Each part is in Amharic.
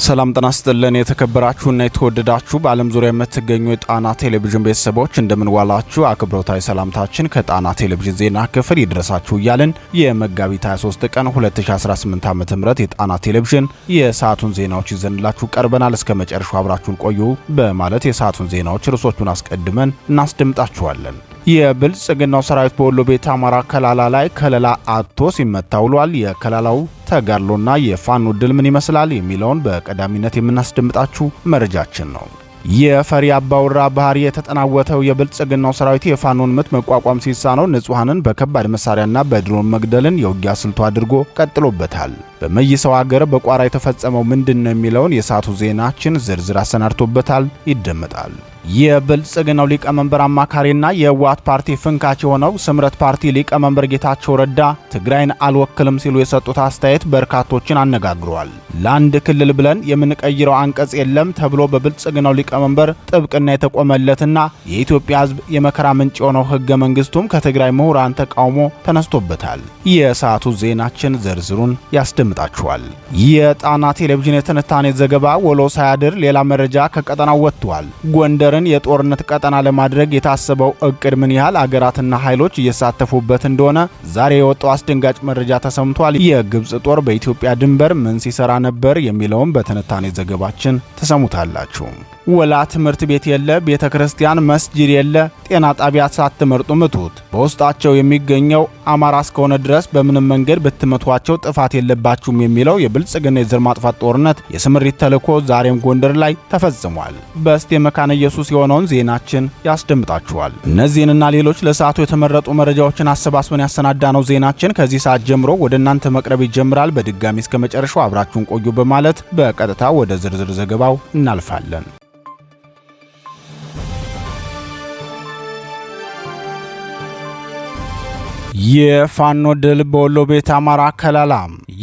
ሰላም ጤና ይስጥልን የተከበራችሁና የተወደዳችሁ በዓለም ዙሪያ የምትገኙ የጣና ቴሌቪዥን ቤተሰቦች እንደምን ዋላችሁ። አክብሮታዊ ሰላምታችን ከጣና ቴሌቪዥን ዜና ክፍል ይድረሳችሁ እያልን የመጋቢት 23 ቀን 2018 ዓ.ም የጣና ቴሌቪዥን የሰዓቱን ዜናዎች ይዘንላችሁ ቀርበናል። እስከ መጨረሻው አብራችሁን ቆዩ በማለት የሰዓቱን ዜናዎች ርዕሶቹን አስቀድመን እናስደምጣችኋለን። የብልጽግናው ሰራዊት በወሎ ቤተ አማራ ከላላ ላይ ከለላ አጥቶ ሲመታ ውሏል። የከላላው ተጋድሎና የፋኖ ድል ምን ይመስላል የሚለውን በቀዳሚነት የምናስደምጣችሁ መረጃችን ነው። የፈሪ አባውራ ባህሪ የተጠናወተው የብልጽግናው ሰራዊት የፋኖን ምት መቋቋም ሲሳነው ንጹሃንን በከባድ መሳሪያና በድሮን መግደልን የውጊያ ስልቱ አድርጎ ቀጥሎበታል። በመይሰው ሀገር በቋራ የተፈጸመው ምንድነው የሚለውን የሰዓቱ ዜናችን ዝርዝር አሰናድቶበታል፣ ይደመጣል። የብልጽግናው ሊቀመንበር አማካሪና የህወሓት ፓርቲ ፍንካች የሆነው ስምረት ፓርቲ ሊቀመንበር ጌታቸው ረዳ ትግራይን አልወክልም ሲሉ የሰጡት አስተያየት በርካቶችን አነጋግሯል። ለአንድ ክልል ብለን የምንቀይረው አንቀጽ የለም ተብሎ በብልጽግናው ሊቀመንበር ጥብቅና የተቆመለትና የኢትዮጵያ ሕዝብ የመከራ ምንጭ የሆነው ህገ መንግስቱም ከትግራይ ምሁራን ተቃውሞ ተነስቶበታል። የሰዓቱ ዜናችን ዝርዝሩን ያስደምጣችኋል። የጣና ቴሌቪዥን የትንታኔ ዘገባ ውሎ ሳያድር ሌላ መረጃ ከቀጠናው ወጥቷል። ጎንደርን የጦርነት ቀጠና ለማድረግ የታሰበው እቅድ ምን ያህል አገራትና ኃይሎች እየሳተፉበት እንደሆነ ዛሬ የወጣው አስደንጋጭ መረጃ ተሰምቷል። የግብጽ ጦር በኢትዮጵያ ድንበር ምን ሲሰራ ነበር የሚለውን በትንታኔ ዘገባችን ተሰሙታላችሁ። ወላ ትምህርት ቤት የለ፣ ቤተ ክርስቲያን መስጂድ የለ፣ ጤና ጣቢያ ሳትመርጡ ምቱት። በውስጣቸው የሚገኘው አማራ እስከሆነ ድረስ በምንም መንገድ ብትመቷቸው ጥፋት የለባችሁም የሚለው የብልጽግና የዘር ማጥፋት ጦርነት የስምሪት ተልዕኮ ዛሬም ጎንደር ላይ ተፈጽሟል። በስቴ መካነ ኢየሱስ የሆነውን ዜናችን ያስደምጣችኋል። እነዚህንና ሌሎች ለሰዓቱ የተመረጡ መረጃዎችን አሰባስበን ያሰናዳነው ዜናችን ከዚህ ሰዓት ጀምሮ ወደ እናንተ መቅረብ ይጀምራል። በድጋሚ እስከ መጨረሻው አብራችሁን ቆዩ በማለት በቀጥታ ወደ ዝርዝር ዘገባው እናልፋለን። የፋኖ ድል በወሎ ቤተ አማራ ከላላ።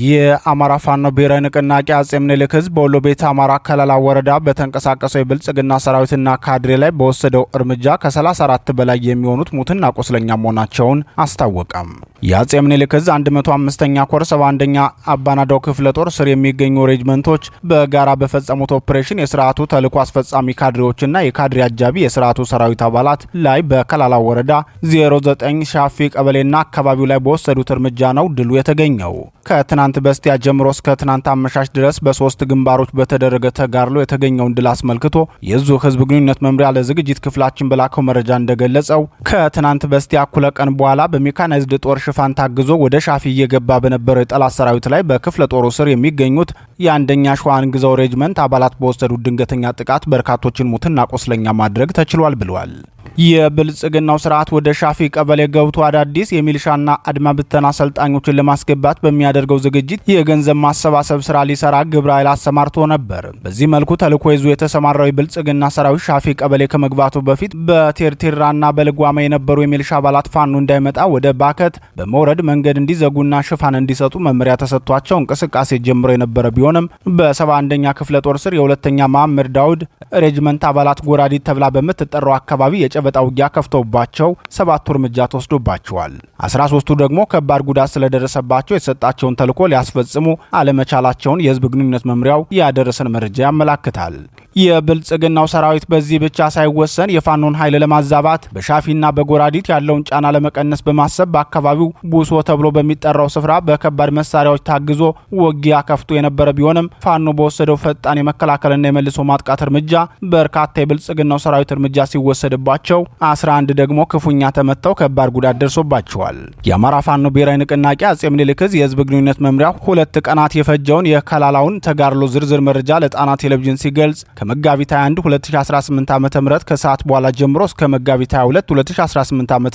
የአማራ ፋኖ ብሔራዊ ንቅናቄ አጼ ምኒልክ ህዝብ በወሎ ቤተ አማራ ከላላ ወረዳ በተንቀሳቀሰው የብልጽግና ሰራዊትና ካድሬ ላይ በወሰደው እርምጃ ከ34 በላይ የሚሆኑት ሙትና ቆስለኛ መሆናቸውን አስታወቀም። የአጼ ምኒልክ ህዝብ 105ኛ ኮር 71ኛ አባናዳው ክፍለ ጦር ስር የሚገኙ ሬጅመንቶች በጋራ በፈጸሙት ኦፕሬሽን የስርዓቱ ተልዕኮ አስፈጻሚ ካድሬዎችና የካድሬ አጃቢ የስርዓቱ ሰራዊት አባላት ላይ በከላላ ወረዳ 09 ሻፊ ቀበሌና አካባቢው ላይ በወሰዱት እርምጃ ነው ድሉ የተገኘው። ከትናንት በስቲያ ጀምሮ እስከ ትናንት አመሻሽ ድረስ በሶስት ግንባሮች በተደረገ ተጋድሎ የተገኘውን ድል አስመልክቶ የዙ ህዝብ ግንኙነት መምሪያ ለዝግጅት ክፍላችን በላከው መረጃ እንደገለጸው ከትናንት በስቲያ እኩለ ቀን በኋላ በሜካናይዝድ ጦር ሽፋን ታግዞ ወደ ሻፊ እየገባ በነበረው የጠላት ሰራዊት ላይ በክፍለ ጦሩ ስር የሚገኙት የአንደኛ ሸዋን ግዛው ሬጅመንት አባላት በወሰዱት ድንገተኛ ጥቃት በርካቶችን ሙትና ቆስለኛ ማድረግ ተችሏል ብለዋል። የብልጽግናው ስርዓት ወደ ሻፊ ቀበሌ ገብቶ አዳዲስ የሚሊሻና አድማ ብተና አሰልጣኞችን ለማስገባት በሚያደርገው ዝግጅት የገንዘብ ማሰባሰብ ስራ ሊሰራ ግብረ ኃይል አሰማርቶ ነበር። በዚህ መልኩ ተልዕኮ ይዞ የተሰማራው የብልጽግና ሰራዊት ሻፊ ቀበሌ ከመግባቱ በፊት በቴርቴራና በልጓማ የነበሩ የሚሊሻ አባላት ፋኖ እንዳይመጣ ወደ ባከት በመውረድ መንገድ እንዲዘጉና ሽፋን እንዲሰጡ መመሪያ ተሰጥቷቸው እንቅስቃሴ ጀምሮ የነበረ ቢሆንም በ71ኛ ክፍለ ጦር ስር የሁለተኛ መሐመድ ዳውድ ሬጅመንት አባላት ጎራዲት ተብላ በምትጠራው አካባቢ የጨበጣ ውጊያ ከፍተውባቸው 7 እርምጃ ተወስዶባቸዋል። 13ቱ ደግሞ ከባድ ጉዳት ስለደረሰባቸው የተሰጣቸውን ተልዕኮ ሊያስፈጽሙ አለመቻላቸውን የህዝብ ግንኙነት መምሪያው ያደረሰን መረጃ ያመላክታል። የብልጽግናው ሰራዊት በዚህ ብቻ ሳይወሰን የፋኖን ኃይል ለማዛባት በሻፊና በጎራዲት ያለውን ጫና ለመቀነስ በማሰብ በአካባቢው ቡሶ ተብሎ በሚጠራው ስፍራ በከባድ መሳሪያዎች ታግዞ ውጊያ ከፍቶ የነበረ ቢሆንም ፋኖ በወሰደው ፈጣን የመከላከልና የመልሶ ማጥቃት እርምጃ በርካታ የብልጽግናው ሰራዊት እርምጃ ሲወሰድባቸው 11 ደግሞ ክፉኛ ተመተው ከባድ ጉዳት ደርሶባቸዋል። የአማራ ፋኖ ብሔራዊ ንቅናቄ አጼ ምኒልክ ህዝብ የህዝብ ግንኙነት መምሪያ 2 ቀናት የፈጀውን የከላላውን ተጋድሎ ዝርዝር መረጃ ለጣና ቴሌቪዥን ሲገልጽ ከመጋቢት 21 2018 ዓ.ም ከሰዓት በኋላ ጀምሮ እስከ መጋቢት 22 2018 ዓ.ም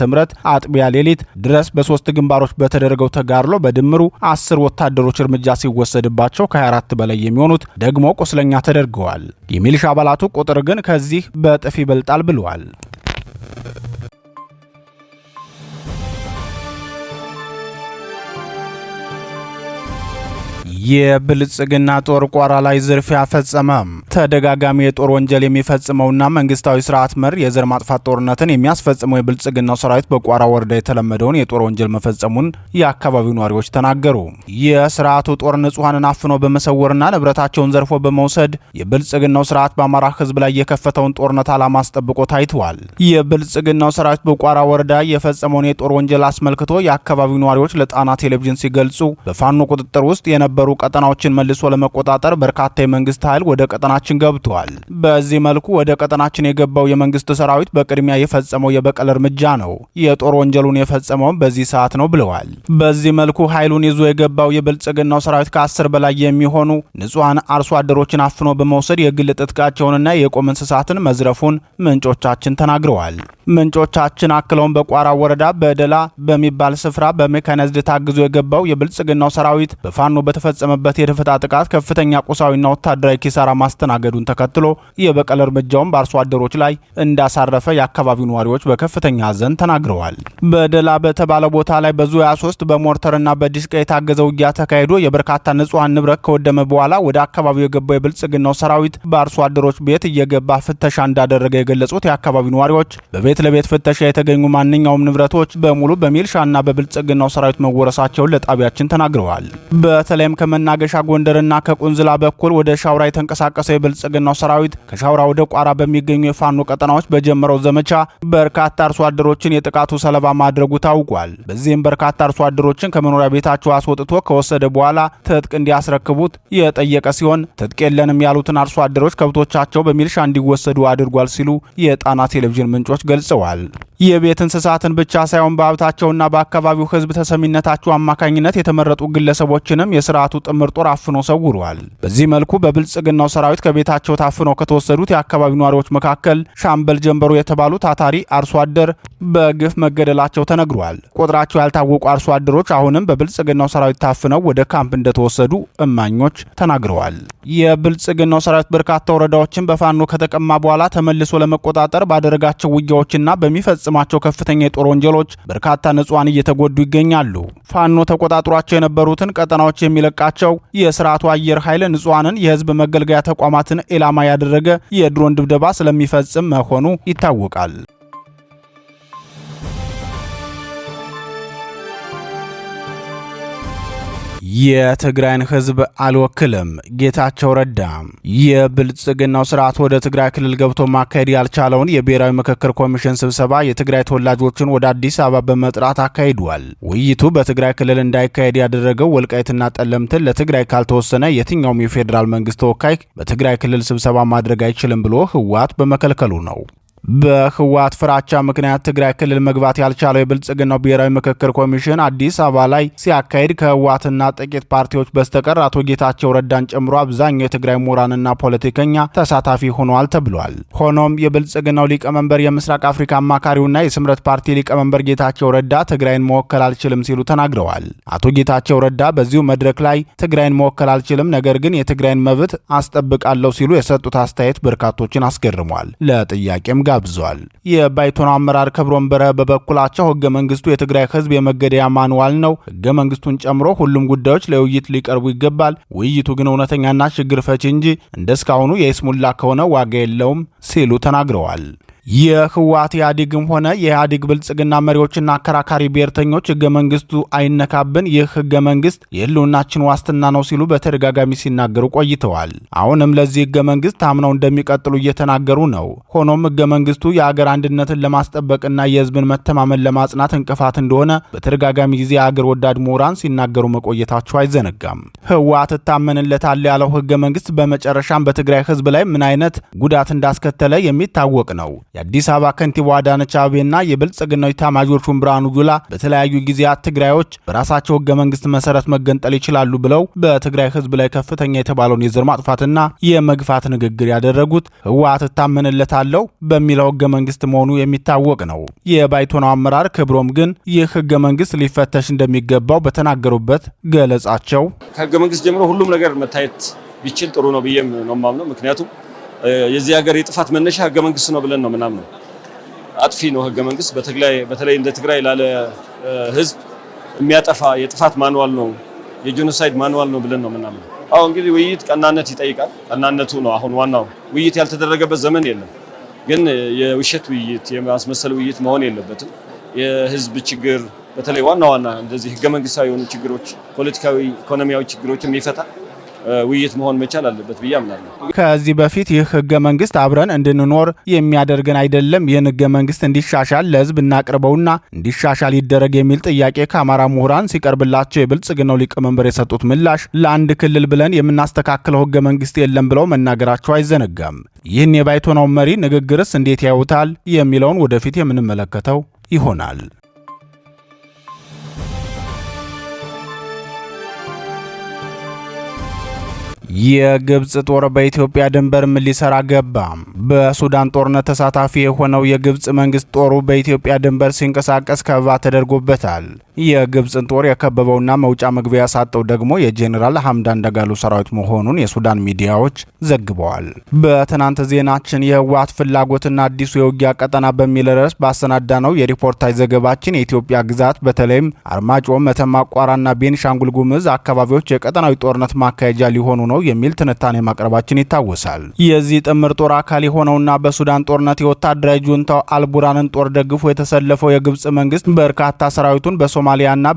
አጥቢያ ሌሊት ድረስ በሶስት ግንባሮች በተደረገው ተጋድሎ በድምሩ 10 ወታደሮች እርምጃ ሲወሰድባቸው ከ24 በላይ የሚሆኑት ደግሞ ቁስለኛ ተደርገዋል። የሚሊሻ አባላቱ ቁጥር ግን ከዚህ በጥፍ ይበልጣል ብለዋል። የብልጽግና ጦር ቋራ ላይ ዝርፊያ ፈጸመ። ተደጋጋሚ የጦር ወንጀል የሚፈጽመውና መንግስታዊ ስርዓት መር የዘር ማጥፋት ጦርነትን የሚያስፈጽመው የብልጽግናው ሰራዊት በቋራ ወረዳ የተለመደውን የጦር ወንጀል መፈጸሙን የአካባቢው ነዋሪዎች ተናገሩ። የስርዓቱ ጦር ንጹሃንን አፍኖ በመሰወርና ንብረታቸውን ዘርፎ በመውሰድ የብልጽግናው ስርዓት በአማራ ህዝብ ላይ የከፈተውን ጦርነት ዓላማ አስጠብቆ ታይቷል። የብልጽግናው ሰራዊት በቋራ ወረዳ የፈጸመውን የጦር ወንጀል አስመልክቶ የአካባቢው ነዋሪዎች ለጣና ቴሌቪዥን ሲገልጹ በፋኖ ቁጥጥር ውስጥ የነበሩ ቀጠናዎችን መልሶ ለመቆጣጠር በርካታ የመንግስት ኃይል ወደ ቀጠናችን ገብቷል። በዚህ መልኩ ወደ ቀጠናችን የገባው የመንግስት ሰራዊት በቅድሚያ የፈጸመው የበቀል እርምጃ ነው። የጦር ወንጀሉን የፈጸመው በዚህ ሰዓት ነው ብለዋል። በዚህ መልኩ ኃይሉን ይዞ የገባው የብልጽግናው ሰራዊት ከ10 በላይ የሚሆኑ ንጹሃን አርሶ አደሮችን አፍኖ በመውሰድ የግል ጥጥቃቸውንና የቆም እንስሳትን መዝረፉን ምንጮቻችን ተናግረዋል። ምንጮቻችን አክለውን በቋራ ወረዳ በደላ በሚባል ስፍራ በሜካናይዝድ ታግዞ የገባው የብልጽግናው ሰራዊት በፋኖ በተፈጸመበት የደፈጣ ጥቃት ከፍተኛ ቁሳዊና ወታደራዊ ኪሳራ ማስተናገዱን ተከትሎ የበቀል እርምጃውን በአርሶ አደሮች ላይ እንዳሳረፈ የአካባቢው ነዋሪዎች በከፍተኛ ሐዘን ተናግረዋል። በደላ በተባለ ቦታ ላይ በዙ 23 በሞርተርና በዲስቃ የታገዘ ውጊያ ተካሂዶ የበርካታ ንጹሃን ንብረት ከወደመ በኋላ ወደ አካባቢው የገባው የብልጽግናው ሰራዊት በአርሶ አደሮች ቤት እየገባ ፍተሻ እንዳደረገ የገለጹት የአካባቢው ነዋሪዎች በቤት ለቤት ፍተሻ የተገኙ ማንኛውም ንብረቶች በሙሉ በሚልሻና በብልጽግናው ሰራዊት መወረሳቸውን ለጣቢያችን ተናግረዋል። በተለይም ከመናገሻ ጎንደርና ከቁንዝላ በኩል ወደ ሻውራ የተንቀሳቀሰው የብልጽግናው ሰራዊት ከሻውራ ወደ ቋራ በሚገኙ የፋኖ ቀጠናዎች በጀመረው ዘመቻ በርካታ አርሶ አደሮችን የጥቃቱ ሰለባ ማድረጉ ታውቋል። በዚህም በርካታ አርሶ አደሮችን ከመኖሪያ ቤታቸው አስወጥቶ ከወሰደ በኋላ ትጥቅ እንዲያስረክቡት የጠየቀ ሲሆን ትጥቅ የለንም ያሉትን አርሶ አደሮች ከብቶቻቸው በሚልሻ እንዲወሰዱ አድርጓል ሲሉ የጣና ቴሌቪዥን ምንጮች ገልጸዋል። የቤት እንስሳትን ብቻ ሳይሆን በሀብታቸውና በአካባቢው ሕዝብ ተሰሚነታቸው አማካኝነት የተመረጡ ግለሰቦችንም የስርዓቱ ጥምር ጦር አፍኖ ሰውሯል። በዚህ መልኩ በብልጽግናው ሰራዊት ከቤታቸው ታፍነው ከተወሰዱት የአካባቢው ነዋሪዎች መካከል ሻምበል ጀንበሩ የተባሉ ታታሪ አርሶ አደር በግፍ መገደላቸው ተነግሯል። ቁጥራቸው ያልታወቁ አርሶ አደሮች አሁንም በብልጽግናው ሰራዊት ታፍነው ወደ ካምፕ እንደተወሰዱ እማኞች ተናግረዋል። የብልጽግናው ሰራዊት በርካታ ወረዳዎችን በፋኖ ከተቀማ በኋላ ተመልሶ ለመቆጣጠር ባደረጋቸው ውጊያዎችና በሚፈጽማቸው ከፍተኛ የጦር ወንጀሎች በርካታ ንጹሃን እየተጎዱ ይገኛሉ። ፋኖ ተቆጣጥሯቸው የነበሩትን ቀጠናዎች የሚለቃቸው የስርዓቱ አየር ኃይል ንጹሃንን የህዝብ መገልገያ ተቋማትን ኢላማ ያደረገ የድሮን ድብደባ ስለሚፈጽም መሆኑ ይታወቃል። የትግራይን ህዝብ አልወክልም ጌታቸው ረዳ። የብልጽግናው ስርዓት ወደ ትግራይ ክልል ገብቶ ማካሄድ ያልቻለውን የብሔራዊ ምክክር ኮሚሽን ስብሰባ የትግራይ ተወላጆችን ወደ አዲስ አበባ በመጥራት አካሂዷል። ውይይቱ በትግራይ ክልል እንዳይካሄድ ያደረገው ወልቃይትና ጠለምትን ለትግራይ ካልተወሰነ የትኛውም የፌዴራል መንግስት ተወካይ በትግራይ ክልል ስብሰባ ማድረግ አይችልም ብሎ ህወሓት በመከልከሉ ነው። በህወሓት ፍራቻ ምክንያት ትግራይ ክልል መግባት ያልቻለው የብልጽግናው ብሔራዊ ምክክር ኮሚሽን አዲስ አበባ ላይ ሲያካሂድ ከህወሓትና ጥቂት ፓርቲዎች በስተቀር አቶ ጌታቸው ረዳን ጨምሮ አብዛኛው የትግራይ ምሁራንና ፖለቲከኛ ተሳታፊ ሆነዋል ተብሏል። ሆኖም የብልጽግናው ሊቀመንበር የምስራቅ አፍሪካ አማካሪውና የስምረት ፓርቲ ሊቀመንበር ጌታቸው ረዳ ትግራይን መወከል አልችልም ሲሉ ተናግረዋል። አቶ ጌታቸው ረዳ በዚሁ መድረክ ላይ ትግራይን መወከል አልችልም፣ ነገር ግን የትግራይን መብት አስጠብቃለሁ ሲሉ የሰጡት አስተያየት በርካቶችን አስገርሟል። ለጥያቄም ጋብዟል። የባይቶናው አመራር ክብሮም በረሀ በበኩላቸው ህገ መንግስቱ የትግራይ ህዝብ የመገደያ ማንዋል ነው። ህገ መንግስቱን ጨምሮ ሁሉም ጉዳዮች ለውይይት ሊቀርቡ ይገባል። ውይይቱ ግን እውነተኛና ችግር ፈቺ እንጂ እንደስካሁኑ የይስሙላ ከሆነ ዋጋ የለውም ሲሉ ተናግረዋል። የህወሓት ኢህአዴግም ሆነ የኢህአዴግ ብልጽግና መሪዎችና አከራካሪ ብሔርተኞች ህገ መንግስቱ አይነካብን፣ ይህ ህገ መንግስት የህልውናችን ዋስትና ነው ሲሉ በተደጋጋሚ ሲናገሩ ቆይተዋል። አሁንም ለዚህ ህገ መንግስት ታምነው እንደሚቀጥሉ እየተናገሩ ነው። ሆኖም ህገ መንግስቱ የአገር አንድነትን ለማስጠበቅና የህዝብን መተማመን ለማጽናት እንቅፋት እንደሆነ በተደጋጋሚ ጊዜ የአገር ወዳድ ምሁራን ሲናገሩ መቆየታቸው አይዘነጋም። ህወሓት እታመንለታል ያለው ህገ መንግስት በመጨረሻም በትግራይ ህዝብ ላይ ምን አይነት ጉዳት እንዳስከተለ የሚታወቅ ነው። የአዲስ አበባ ከንቲባ አዳነች አቤቤና የብልጽግናው ኤታማዦር ሹም ብርሃኑ ጁላ በተለያዩ ጊዜያት ትግራዮች በራሳቸው ህገ መንግስት መሰረት መገንጠል ይችላሉ ብለው በትግራይ ህዝብ ላይ ከፍተኛ የተባለውን የዘር ማጥፋትና የመግፋት ንግግር ያደረጉት ህወሓት እታመንለታለሁ በሚለው ህገ መንግስት መሆኑ የሚታወቅ ነው። የባይቶናው አመራር ክብሮም ግን ይህ ህገ መንግስት ሊፈተሽ እንደሚገባው በተናገሩበት ገለጻቸው ከህገ መንግስት ጀምሮ ሁሉም ነገር መታየት ቢችል ጥሩ ነው ብዬ ነው የማምነው። ምክንያቱም የዚህ ሀገር የጥፋት መነሻ ህገ መንግስት ነው ብለን ነው ምናምን። አጥፊ ነው ህገ መንግስት በተለይ እንደ ትግራይ ላለ ህዝብ የሚያጠፋ የጥፋት ማንዋል ነው የጄኖሳይድ ማኑዋል ነው ብለን ነው የምናምነው። አሁን እንግዲህ ውይይት ቀናነት ይጠይቃል። ቀናነቱ ነው አሁን ዋናው። ውይይት ያልተደረገበት ዘመን የለም። ግን የውሸት ውይይት፣ የማስመሰል ውይይት መሆን የለበትም። የህዝብ ችግር በተለይ ዋና እንደዚህ ህገ መንግስታዊ የሆኑ ችግሮች፣ ፖለቲካዊ፣ ኢኮኖሚያዊ ችግሮችን የሚፈታ ውይይት መሆን መቻል አለበት ብዬ አምናለሁ። ከዚህ በፊት ይህ ህገ መንግስት አብረን እንድንኖር የሚያደርገን አይደለም፣ ይህን ህገ መንግስት እንዲሻሻል ለህዝብ እናቅርበውና እንዲሻሻል ይደረግ የሚል ጥያቄ ከአማራ ምሁራን ሲቀርብላቸው የብልጽግናው ሊቀመንበር የሰጡት ምላሽ ለአንድ ክልል ብለን የምናስተካክለው ህገ መንግስት የለም ብለው መናገራቸው አይዘነጋም። ይህን የባይቶናው መሪ ንግግርስ እንዴት ያዩታል የሚለውን ወደፊት የምንመለከተው ይሆናል። የግብጽ ጦር በኢትዮጵያ ድንበር ምን ሊሰራ ገባ? በሱዳን ጦርነት ተሳታፊ የሆነው የግብጽ መንግስት ጦሩ በኢትዮጵያ ድንበር ሲንቀሳቀስ ከበባ ተደርጎበታል። የግብጽን ጦር የከበበውና መውጫ መግቢያ ያሳጠው ደግሞ የጄኔራል ሐምዳን ዳጋሎ ሰራዊት መሆኑን የሱዳን ሚዲያዎች ዘግበዋል። በትናንት ዜናችን የህወሓት ፍላጎትና አዲሱ የውጊያ ቀጠና በሚል ርዕስ ባሰናዳነው የሪፖርታጅ ዘገባችን የኢትዮጵያ ግዛት በተለይም አርማጮ፣ መተማ፣ ቋራና ቤኒሻንጉል ጉሙዝ አካባቢዎች የቀጠናዊ ጦርነት ማካሄጃ ሊሆኑ ነው የሚል ትንታኔ ማቅረባችን ይታወሳል። የዚህ ጥምር ጦር አካል የሆነውና በሱዳን ጦርነት የወታደራዊ ጁንታው አልቡራንን ጦር ደግፎ የተሰለፈው የግብጽ መንግስት በርካታ ሰራዊቱን በሶማሊያና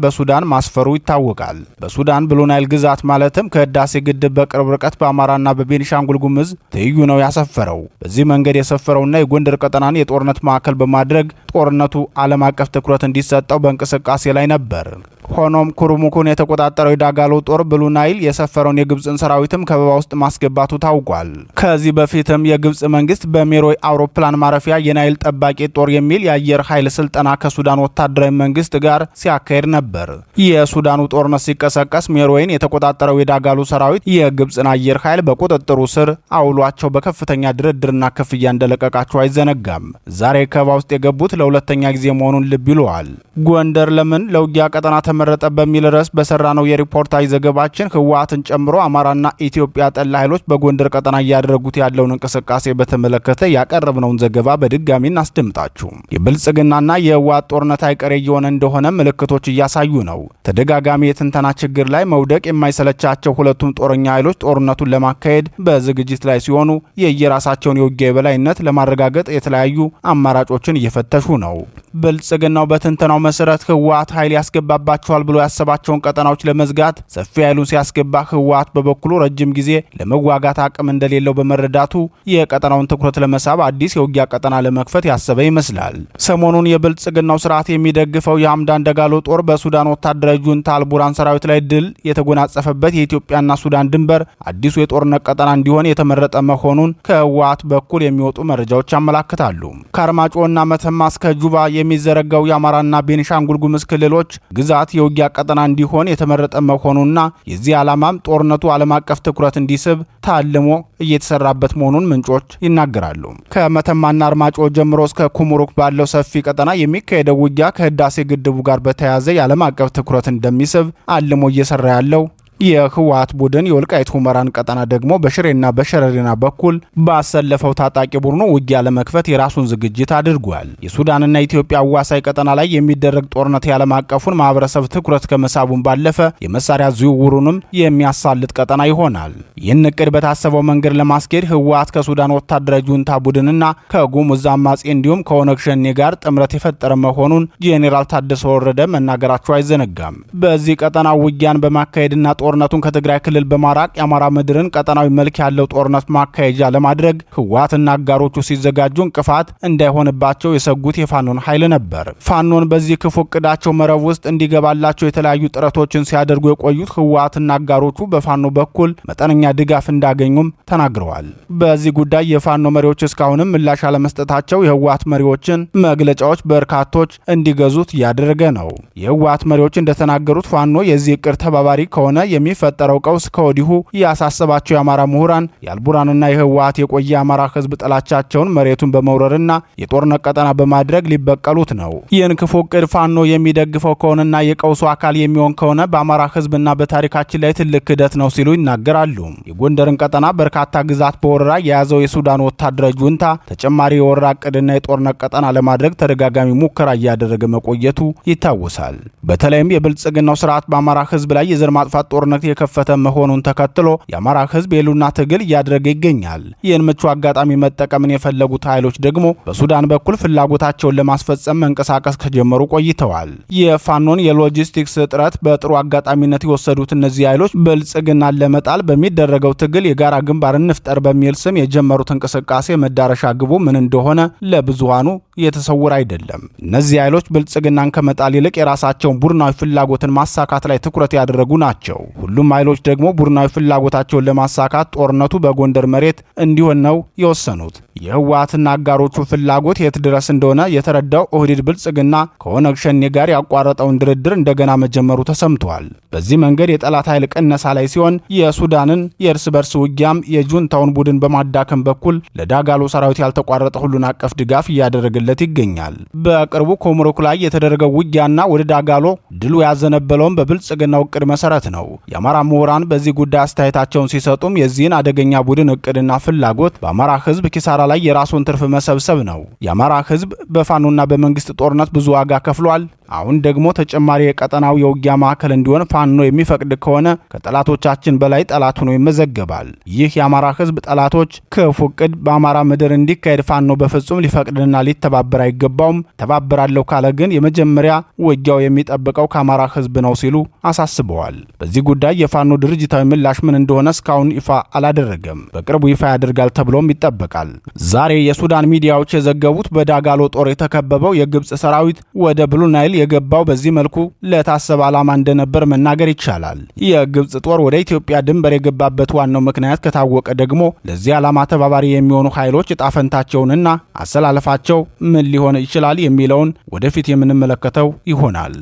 በሱዳን ማስፈሩ ይታወቃል። በሱዳን ብሉ ናይል ግዛት ማለትም ከህዳሴ ግድብ በቅርብ ርቀት በአማራና በቤኒሻንጉል ጉሙዝ ትይዩ ነው ያሰፈረው። በዚህ መንገድ የሰፈረውና የጎንደር ቀጠናን የጦርነት ማዕከል በማድረግ ጦርነቱ ዓለም አቀፍ ትኩረት እንዲሰጠው በእንቅስቃሴ ላይ ነበር። ሆኖም ኩርሙኩን የተቆጣጠረው የዳጋሎ ጦር ብሉ ናይል የሰፈረውን የግብጽን ሰራዊትም ከበባ ውስጥ ማስገባቱ ታውቋል። ከዚህ በፊትም የግብጽ መንግስት በሜሮይ አውሮፕላን ማረፊያ የናይል ጠባቂ ጦር የሚል የአየር ኃይል ስልጠና ከሱዳን ወታደራዊ መንግስት ጋር ሲያካሄድ ነበር። የሱዳኑ ጦርነት ሲቀሰቀስ ሜሮይን የተቆጣጠረው የዳጋሎ ሰራዊት የግብጽን አየር ኃይል በቁጥጥሩ ስር አውሏቸው በከፍተኛ ድርድርና ክፍያ እንደለቀቃቸው አይዘነጋም። ዛሬ ከበባ ውስጥ የገቡት ለሁለተኛ ጊዜ መሆኑን ልብ ይለዋል። ጎንደር ለምን ለውጊያ ቀጠና ተመረጠ በሚል ርዕስ በሰራነው የሪፖርታጅ ዘገባችን ህወሓትን ጨምሮ አማራና ኢትዮጵያ ጠላ ኃይሎች በጎንደር ቀጠና እያደረጉት ያለውን እንቅስቃሴ በተመለከተ ያቀረብነውን ዘገባ በድጋሚ እናስደምጣችሁ። የብልጽግናና የህወሓት ጦርነት አይቀሬ እየሆነ እንደሆነ ምልክቶች እያሳዩ ነው። ተደጋጋሚ የትንተና ችግር ላይ መውደቅ የማይሰለቻቸው ሁለቱም ጦረኛ ኃይሎች ጦርነቱን ለማካሄድ በዝግጅት ላይ ሲሆኑ የየራሳቸውን የውጊያ የበላይነት ለማረጋገጥ የተለያዩ አማራጮችን እየፈተሹ ነው። ብልጽግናው በትንተናው መሰረት ህወሓት ኃይል ያስገባባቸዋል ብሎ ያሰባቸውን ቀጠናዎች ለመዝጋት ሰፊ ኃይሉን ሲያስገባ፣ ህወሓት በበኩሉ ረጅም ጊዜ ለመዋጋት አቅም እንደሌለው በመረዳቱ የቀጠናውን ትኩረት ለመሳብ አዲስ የውጊያ ቀጠና ለመክፈት ያሰበ ይመስላል። ሰሞኑን የብልጽግናው ስርዓት የሚደግፈው የሐምዳን ዳጋሎ ጦር በሱዳን ወታደራዊ ጁንታ አልቡራን ሰራዊት ላይ ድል የተጎናጸፈበት የኢትዮጵያና ሱዳን ድንበር አዲሱ የጦርነት ቀጠና እንዲሆን የተመረጠ መሆኑን ከህወሓት በኩል የሚወጡ መረጃዎች ያመላክታሉ። ከአርማጮና መተማ እስከ ጁባ የሚዘረጋው የአማራና ቤኒሻንጉል ጉሙዝ ክልሎች ግዛት የውጊያ ቀጠና እንዲሆን የተመረጠ መሆኑና የዚህ ዓላማም ጦርነቱ ዓለም አቀፍ ትኩረት እንዲስብ ታልሞ እየተሰራበት መሆኑን ምንጮች ይናገራሉ። ከመተማና አርማጮ ጀምሮ እስከ ኩሙሩክ ባለው ሰፊ ቀጠና የሚካሄደው ውጊያ ከህዳሴ ግድቡ ጋር በተያያዘ የዓለም አቀፍ ትኩረት እንደሚስብ አልሞ እየሰራ ያለው የህወሓት ቡድን የወልቃይት ሁመራን ቀጠና ደግሞ በሽሬና በሸረሪና በኩል ባሰለፈው ታጣቂ ቡድኑ ውጊያ ለመክፈት የራሱን ዝግጅት አድርጓል። የሱዳንና ኢትዮጵያ አዋሳኝ ቀጠና ላይ የሚደረግ ጦርነት የዓለም አቀፉን ማህበረሰብ ትኩረት ከመሳቡን ባለፈ የመሳሪያ ዝውውሩንም የሚያሳልጥ ቀጠና ይሆናል። ይህን እቅድ በታሰበው መንገድ ለማስኬድ ህወሓት ከሱዳን ወታደራዊ ጁንታ ቡድንና ከጉሙዝ አማጺ እንዲሁም ከኦነግ ሸኔ ጋር ጥምረት የፈጠረ መሆኑን ጄኔራል ታደሰ ወረደ መናገራቸው አይዘነጋም። በዚህ ቀጠና ውጊያን በማካሄድና ጦርነቱን ከትግራይ ክልል በማራቅ የአማራ ምድርን ቀጠናዊ መልክ ያለው ጦርነት ማካሄጃ ለማድረግ ህወሓትና አጋሮቹ ሲዘጋጁ እንቅፋት እንዳይሆንባቸው የሰጉት የፋኖን ኃይል ነበር። ፋኖን በዚህ ክፉ እቅዳቸው መረብ ውስጥ እንዲገባላቸው የተለያዩ ጥረቶችን ሲያደርጉ የቆዩት ህወሓትና አጋሮቹ በፋኖ በኩል መጠነኛ ድጋፍ እንዳገኙም ተናግረዋል። በዚህ ጉዳይ የፋኖ መሪዎች እስካሁንም ምላሽ አለመስጠታቸው የህወሓት መሪዎችን መግለጫዎች በርካቶች እንዲገዙት ያደረገ ነው። የህወሓት መሪዎች እንደተናገሩት ፋኖ የዚህ እቅድ ተባባሪ ከሆነ የሚፈጠረው ቀውስ ከወዲሁ ያሳሰባቸው የአማራ ምሁራን የአልቡራንና የህወሓት የቆየ የአማራ ህዝብ ጥላቻቸውን መሬቱን በመውረርና የጦርነት ቀጠና በማድረግ ሊበቀሉት ነው። ይህን ክፉ ዕቅድ ፋኖ የሚደግፈው ከሆነና የቀውሱ አካል የሚሆን ከሆነ በአማራ ህዝብና በታሪካችን ላይ ትልቅ ክህደት ነው ሲሉ ይናገራሉ። የጎንደርን ቀጠና በርካታ ግዛት በወረራ የያዘው የሱዳን ወታደራዊ ጁንታ ተጨማሪ የወረራ ዕቅድና የጦርነት ቀጠና ለማድረግ ተደጋጋሚ ሙከራ እያደረገ መቆየቱ ይታወሳል። በተለይም የብልጽግናው ስርዓት በአማራ ህዝብ ላይ የዘር ማጥፋት ጦርነት የከፈተ መሆኑን ተከትሎ የአማራ ህዝብ የሉና ትግል እያደረገ ይገኛል። ይህን ምቹ አጋጣሚ መጠቀምን የፈለጉት ኃይሎች ደግሞ በሱዳን በኩል ፍላጎታቸውን ለማስፈጸም መንቀሳቀስ ከጀመሩ ቆይተዋል። የፋኖን የሎጂስቲክስ እጥረት በጥሩ አጋጣሚነት የወሰዱት እነዚህ ኃይሎች ብልጽግናን ለመጣል በሚደረገው ትግል የጋራ ግንባር እንፍጠር በሚል ስም የጀመሩት እንቅስቃሴ መዳረሻ ግቡ ምን እንደሆነ ለብዙሃኑ የተሰወረ አይደለም። እነዚህ ኃይሎች ብልጽግናን ከመጣል ይልቅ የራሳቸውን ቡድናዊ ፍላጎትን ማሳካት ላይ ትኩረት ያደረጉ ናቸው። ሁሉም ኃይሎች ደግሞ ቡድናዊ ፍላጎታቸውን ለማሳካት ጦርነቱ በጎንደር መሬት እንዲሆን ነው የወሰኑት። የህወሓትና አጋሮቹ ፍላጎት የት ድረስ እንደሆነ የተረዳው ኦህዴድ ብልጽግና ከኦነግ ሸኔ ጋር ያቋረጠውን ድርድር እንደገና መጀመሩ ተሰምቷል። በዚህ መንገድ የጠላት ኃይል ቅነሳ ላይ ሲሆን የሱዳንን የእርስ በርስ ውጊያም የጁንታውን ቡድን በማዳከም በኩል ለዳጋሎ ሰራዊት ያልተቋረጠ ሁሉን አቀፍ ድጋፍ እያደረገለት ይገኛል። በቅርቡ ኮሞሮክ ላይ የተደረገው ውጊያና ወደ ዳጋሎ ድሉ ያዘነበለውን በብልጽግናው እቅድ መሰረት ነው። የአማራ ምሁራን በዚህ ጉዳይ አስተያየታቸውን ሲሰጡም የዚህን አደገኛ ቡድን እቅድና ፍላጎት በአማራ ህዝብ ኪሳራ ላይ የራሱን ትርፍ መሰብሰብ ነው። የአማራ ህዝብ በፋኖና በመንግስት ጦርነት ብዙ ዋጋ ከፍሏል። አሁን ደግሞ ተጨማሪ የቀጠናው የውጊያ ማዕከል እንዲሆን ፋኖ የሚፈቅድ ከሆነ ከጠላቶቻችን በላይ ጠላት ሆኖ ይመዘገባል። ይህ የአማራ ህዝብ ጠላቶች ክፉ ዕቅድ በአማራ ምድር እንዲካሄድ ፋኖ በፍጹም ሊፈቅድና ሊተባበር አይገባውም። ተባበራለሁ ካለ ግን የመጀመሪያ ውጊያው የሚጠብቀው ከአማራ ህዝብ ነው ሲሉ አሳስበዋል። በዚህ ጉዳይ የፋኖ ድርጅታዊ ምላሽ ምን እንደሆነ እስካሁን ይፋ አላደረገም። በቅርቡ ይፋ ያደርጋል ተብሎም ይጠበቃል። ዛሬ የሱዳን ሚዲያዎች የዘገቡት በዳጋሎ ጦር የተከበበው የግብጽ ሰራዊት ወደ ብሉ ናይል የገባው በዚህ መልኩ ለታሰበ ዓላማ እንደነበር መናገር ይቻላል። የግብጽ ጦር ወደ ኢትዮጵያ ድንበር የገባበት ዋናው ምክንያት ከታወቀ ደግሞ ለዚህ ዓላማ ተባባሪ የሚሆኑ ኃይሎች ዕጣ ፈንታቸውንና አሰላለፋቸው ምን ሊሆን ይችላል የሚለውን ወደፊት የምንመለከተው ይሆናል።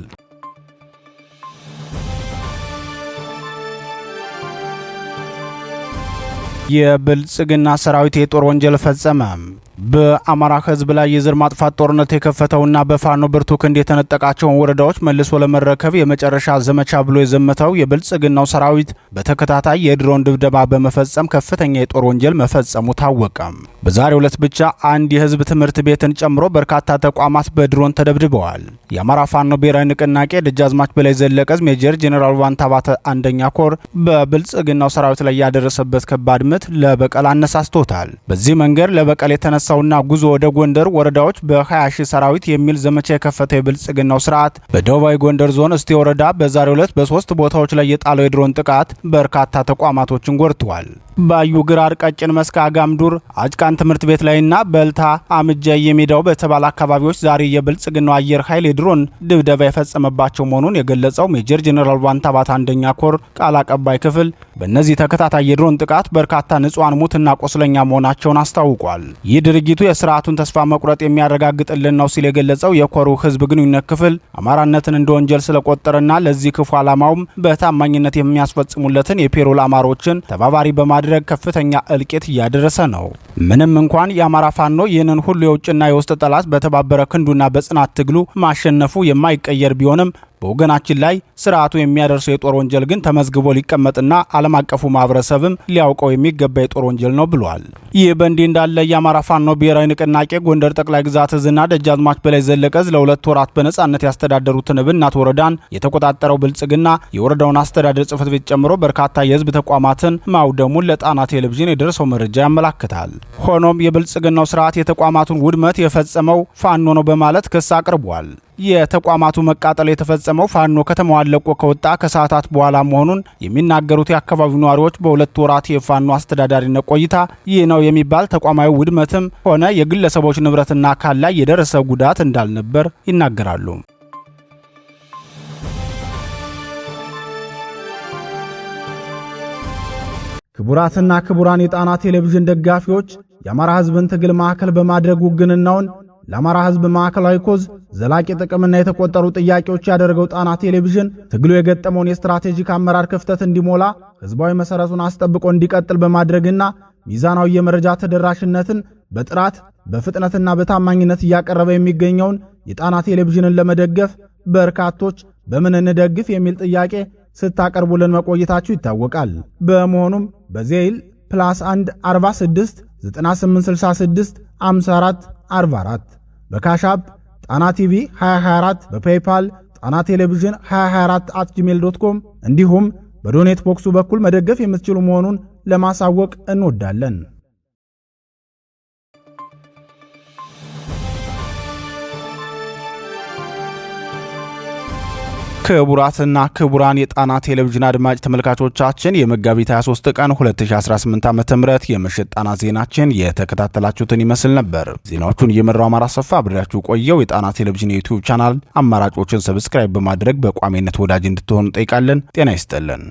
የብልጽግና ሰራዊት የጦር ወንጀል ፈጸመ። በአማራ ህዝብ ላይ የዘር ማጥፋት ጦርነት የከፈተውና በፋኖ ብርቱ ክንድ የተነጠቃቸውን ወረዳዎች መልሶ ለመረከብ የመጨረሻ ዘመቻ ብሎ የዘመተው የብልጽግናው ሰራዊት በተከታታይ የድሮን ድብደባ በመፈጸም ከፍተኛ የጦር ወንጀል መፈጸሙ ታወቀ። በዛሬው ዕለት ብቻ አንድ የህዝብ ትምህርት ቤትን ጨምሮ በርካታ ተቋማት በድሮን ተደብድበዋል። የአማራ ፋኖ ብሔራዊ ንቅናቄ ደጃዝማች በላይ ዘለቀ ሜጀር ጄኔራል ዋንታባተ አንደኛ ኮር በብልጽግናው ሰራዊት ላይ ያደረሰበት ከባድ ምት ለበቀል አነሳስቶታል። በዚህ መንገድ ለበቀል የተነሳውና ጉዞ ወደ ጎንደር ወረዳዎች በ20 ሺህ ሰራዊት የሚል ዘመቻ የከፈተው የብልጽግናው ስርዓት በደቡባዊ ጎንደር ዞን እስቴ ወረዳ በዛሬው ዕለት በ3 ቦታዎች ላይ የጣለው የድሮን ጥቃት በርካታ ተቋማቶችን ጎድቷል። ባዩ ግራር፣ ቀጭን መስክ፣ አጋምዱር፣ አጭቃን ትምህርት ቤት ላይና በልታ አምጃ የሜዳው በተባለ አካባቢዎች ዛሬ የብልጽግናው አየር ኃይል የድሮን ድብደባ የፈጸመባቸው መሆኑን የገለጸው ሜጀር ጄኔራል ዋንታባት አንደኛ ኮር ቃል አቀባይ ክፍል በእነዚህ ተከታታይ የድሮን ጥቃት በርካታ ንጹሃን ሙትና ቆስለኛ መሆናቸውን አስታውቋል። ይህ ድርጊቱ የስርዓቱን ተስፋ መቁረጥ የሚያረጋግጥልን ነው ሲል የገለጸው የኮሩ ህዝብ ግንኙነት ክፍል አማራነትን እንደ ወንጀል ስለቆጠረና ለዚህ ክፉ ዓላማውም በታማኝነት የሚያስፈጽሙለትን የፔሮል አማሮችን ተባባሪ በማድረግ ከፍተኛ እልቂት እያደረሰ ነው። ምንም እንኳን የአማራ ፋኖ ይህንን ሁሉ የውጭና የውስጥ ጠላት በተባበረ ክንዱና በጽናት ትግሉ ማሸነፉ የማይቀየር ቢሆንም በወገናችን ላይ ስርዓቱ የሚያደርሰው የጦር ወንጀል ግን ተመዝግቦ ሊቀመጥና ዓለም አቀፉ ማህበረሰብም ሊያውቀው የሚገባ የጦር ወንጀል ነው ብሏል። ይህ በእንዲህ እንዳለ የአማራ ፋኖ ብሔራዊ ንቅናቄ ጎንደር ጠቅላይ ግዛት እዝና ደጃዝማች በላይ ዘለቀ ለ2 ወራት በነጻነት ያስተዳደሩትን እብናት ወረዳን የተቆጣጠረው ብልጽግና የወረዳውን አስተዳደር ጽሕፈት ቤት ጨምሮ በርካታ የህዝብ ተቋማትን ማውደሙን ለጣና ቴሌቪዥን የደረሰው መረጃ ያመላክታል። ሆኖም የብልጽግናው ስርዓት የተቋማቱን ውድመት የፈጸመው ፋኖ ነው በማለት ክስ አቅርቧል። የተቋማቱ መቃጠል የተፈጸመው ፋኖ ከተማዋን ለቆ ከወጣ ከሰዓታት በኋላ መሆኑን የሚናገሩት የአካባቢው ነዋሪዎች በ2 ወራት የፋኖ አስተዳዳሪነት ቆይታ ይህ ነው የሚባል ተቋማዊ ውድመትም ሆነ የግለሰቦች ንብረትና አካል ላይ የደረሰ ጉዳት እንዳልነበር ይናገራሉ። ክቡራትና ክቡራን የጣና ቴሌቪዥን ደጋፊዎች የአማራ ህዝብን ትግል ማዕከል በማድረግ ውግንናውን ለአማራ ህዝብ ማዕከላዊ ኮዝ ዘላቂ ጥቅምና የተቆጠሩ ጥያቄዎች ያደረገው ጣና ቴሌቪዥን ትግሉ የገጠመውን የስትራቴጂክ አመራር ክፍተት እንዲሞላ ህዝባዊ መሰረቱን አስጠብቆ እንዲቀጥል በማድረግና ሚዛናዊ የመረጃ ተደራሽነትን በጥራት በፍጥነትና በታማኝነት እያቀረበ የሚገኘውን የጣና ቴሌቪዥንን ለመደገፍ በርካቶች በምን እንደግፍ የሚል ጥያቄ ስታቀርቡልን መቆየታችሁ ይታወቃል። በመሆኑም በዜል +1 46 9866 54 44 በካሻፕ ጣና ቲቪ 2024 በፔይፓል ጣና ቴሌቪዥን 2024@gmail.com እንዲሁም በዶኔት ቦክሱ በኩል መደገፍ የምትችሉ መሆኑን ለማሳወቅ እንወዳለን። ክቡራትና ክቡራን የጣና ቴሌቪዥን አድማጭ ተመልካቾቻችን የመጋቢት 23 ቀን 2018 ዓ.ም የምሽት ጣና ዜናችን የተከታተላችሁትን ይመስል ነበር። ዜናዎቹን እየመራው አማራ ሰፋ አብሬያችሁ ቆየው። የጣና ቴሌቪዥን የዩቲዩብ ቻናል አማራጮችን ሰብስክራይብ በማድረግ በቋሚነት ወዳጅ እንድትሆኑ ጠይቃለን። ጤና ይስጥልን።